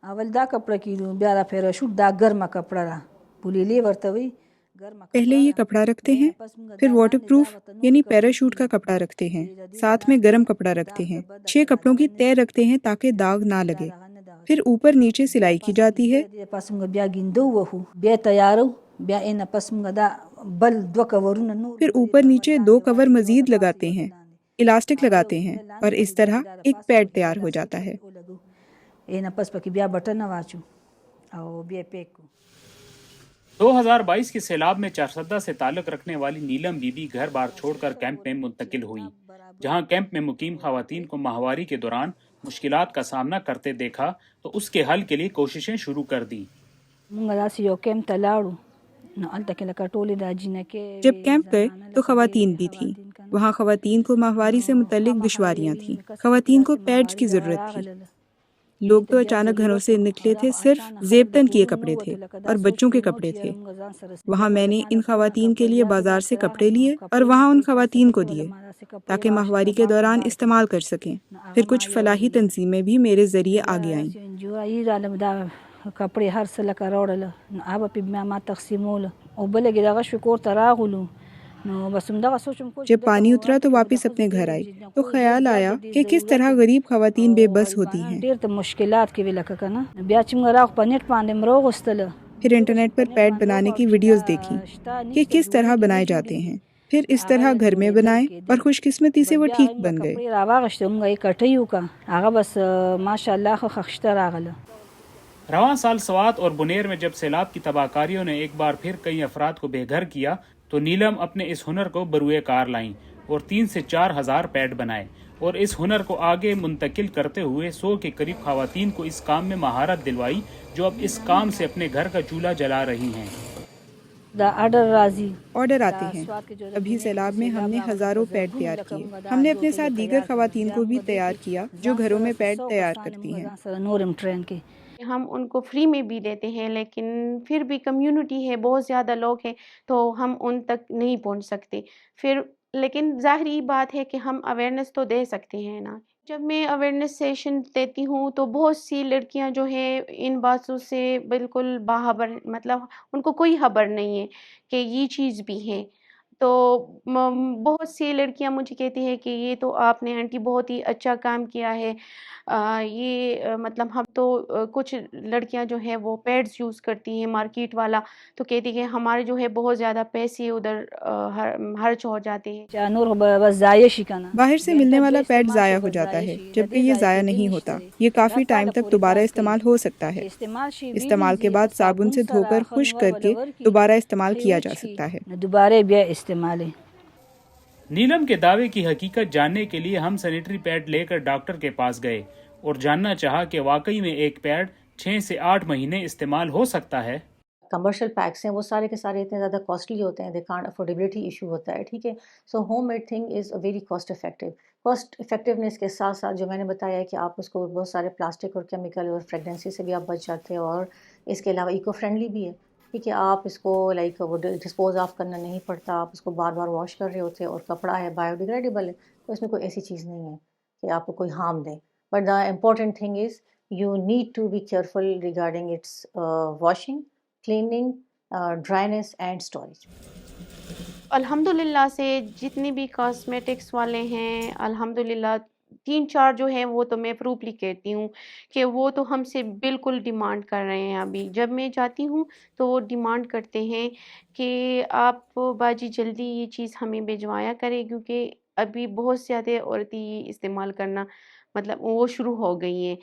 اول دا کپڑا کیدو بیا را پھر شوٹ دا گرما کپڑا را پولیلی ورتوی گرما پہلے کپڑا یہ را کپڑا رکھتے بیا ہیں، نا پس منگا پھر دا واٹر لاندې دا پروف وته یعنی نور کپڑے پیراشوٹ کا کیدو کپڑا رکھتے ہیں، دې د ساتھ دې میں لاندې گرم دا کپڑا دا رکھتے ہیں، بد 6 کړه کپڑوں دا کی غنه تہہ رکھتے ہیں تاکہ داغ نہ دا لگے، دا غنه دا پھر اوپر نیچے سلائی کی جاتی ہے۔ دې پس منگا بیا گیندو وهو بیا تیارو بیا اینا پس منگا دا بل دو کورونه نور پھر اوپر نیچے 2 کور مزید لگاتے ہیں، الاسٹک لگاتے ہیں اور اس طرح ایک پیڈ تیار ہو جاتا ہے۔ اینا پس پکی بیا بٹن واچو او بیا پیکو۔ 2022 کے سیلاب میں چارسدہ سے تعلق رکھنے والی نیلم بی بی گھر بار چھوڑ کر کیمپ میں منتقل ہوئی، جہاں کیمپ میں مقیم خواتین کو ماہواری کے دوران مشکلات کا سامنا کرتے دیکھا تو اس کے حل کے لیے کوششیں شروع کر دیں۔ جب کیمپ گئے تو خواتین بھی تھیں، وہاں خواتین کو ماہواری سے متعلق دشواریاں تھیں، خواتین کو پیڈز کی ضرورت تھی۔ لوگ تو اچانک گھروں سے نکلے تھے، صرف زیبتن کیے کپڑے تھے اور بچوں کے کپڑے تھے۔ وہاں میں نے ان خواتین کے لیے بازار سے کپڑے لیے اور وہاں ان خواتین کو دیے تاکہ ماہواری کے دوران استعمال کر سکیں۔ پھر کچھ فلاحی تنظیمیں بھی میرے ذریعے آگے آئیں۔ کپڑے هر څه لکه راوړل نو هغه په ما تقسیمول او بلګې دغه شو کور ته راغلو نو بس همدغه سوچم کو جب پانی اترا تو واپس اپنے گھر آئے تو خیال آیا کہ کس طرح غریب خواتین بے بس ہوتی ہیں۔ ډېر ته مشکلات کې وی لکه کنه بیا چې موږ راغ په نت باندې مرو غوستل پھر انٹرنیٹ پر پیڈ بنانے کی ویڈیوز دیکھی کہ کس طرح بنائے جاتے ہیں، پھر اس طرح گھر میں بنائے اور خوش قسمتی سے وہ ٹھیک بن گئے۔ کپڑے راواغشته موږ یې کټیو کا هغه بس ماشاءالله خو خښته راغله۔ رواں سال سوات اور بنیر میں جب سیلاب کی تباہ کاریوں نے ایک بار پھر کئی افراد کو بے گھر کیا تو نیلم اپنے اس ہنر کو بروئے کار لائیں اور 3 سے 4 ہزار پیڈ بنائے اور اس ہنر کو آگے منتقل کرتے ہوئے 100 کے قریب خواتین کو اس کام میں مہارت دلوائی جو اب اس کام سے اپنے گھر کا چولہا جلا رہی ہیں۔ آرڈر آتے ہیں۔ ابھی سیلاب میں ہم نے ہزاروں پیڈ تیار کیے۔ ہم نے اپنے ساتھ دیگر خواتین کو بھی تیار کیا جو گھروں میں پیڈ تیار کرتی ہیں۔ ہم ان کو فری میں بھی دیتے ہیں، لیکن پھر بھی کمیونٹی ہے، بہت زیادہ لوگ ہیں تو ہم ان تک نہیں پہنچ سکتے۔ پھر لیکن ظاہری بات ہے کہ ہم اویئرنیس تو دے سکتے ہیں نا۔ جب میں اویئرنیس سیشن دیتی ہوں تو بہت سی لڑکیاں جو ہیں ان باتوں سے بالکل باخبر، مطلب ان کو کوئی خبر نہیں ہے کہ یہ چیز بھی ہے۔ تو بہت سی لڑکیاں مجھے کہتی ہیں کہ یہ تو آپ نے آنٹی بہت ہی اچھا کام کیا ہے۔ یہ مطلب ہم تو کچھ لڑکیاں جو ہیں وہ پیڈز یوز کرتی ہیں مارکیٹ والا، تو کہتی کہ ہمارے جو ہے بہت زیادہ پیسے ادھر خرچ ہو جاتے ہیں۔ باہر سے ملنے والا پیڈ ضائع ہو جاتا ہے جبکہ یہ ضائع نہیں ہوتا، یہ کافی ٹائم تک دوبارہ استعمال ہو سکتا ہے۔ استعمال کے بعد صابن سے دھو کر خشک کر کے دوبارہ استعمال کیا جا سکتا ہے۔ دوبارہ بیا استعمال۔ نیلم کے دعوے کی حقیقت جاننے کے لیے ہم سینیٹری پیڈ لے کر ڈاکٹر کے پاس گئے اور جاننا چاہا کہ واقعی میں ایک پیڈ 6 سے 8 مہینے استعمال ہو سکتا ہے۔ کمرشل پیکس ہیں وہ سارے کے سارے اتنے زیادہ کاسٹلی ہوتے ہیں، دے کانٹ افورڈیبلٹی ایشو ہوتا ہے، ٹھیک ہے۔ So home made thing is very cost effective. Cost effectiveness کے ساتھ ساتھ جو میں نے بتایا ہے کہ آپ اس کو بہت سارے پلاسٹک اور کیمیکل اور فریگنینسی سے بھی آپ بچ جاتے ہیں، اور اس کے علاوہ ایکو فرینڈلی بھی ہے، ٹھیک ہے۔ آپ اس کو لائک وہ ڈسپوز آف کرنا نہیں پڑتا، آپ اس کو بار بار واش کر رہے ہوتے ہیں، اور کپڑا ہے بایو ڈیگریڈیبل ہے، تو اس میں کوئی ایسی چیز نہیں ہے کہ آپ کو کوئی ہارم دے۔ But the important thing is you need to be careful regarding its washing, cleaning, drying and storage. الحمدللہ سے جتنے بھی کاسمیٹکس والے ہیں الحمدللہ 3-4 جو ہیں وہ تو میں پروفلی کہتی ہوں کہ وہ تو ہم سے بالکل ڈیمانڈ کر رہے ہیں۔ ابھی جب میں جاتی ہوں تو وہ ڈیمانڈ کرتے ہیں کہ آپ باجی جلدی یہ چیز ہمیں بھجوایا کریں، کیونکہ ابھی بہت زیادہ عورتیں استعمال کرنا مطلب وہ شروع ہو گئی ہیں۔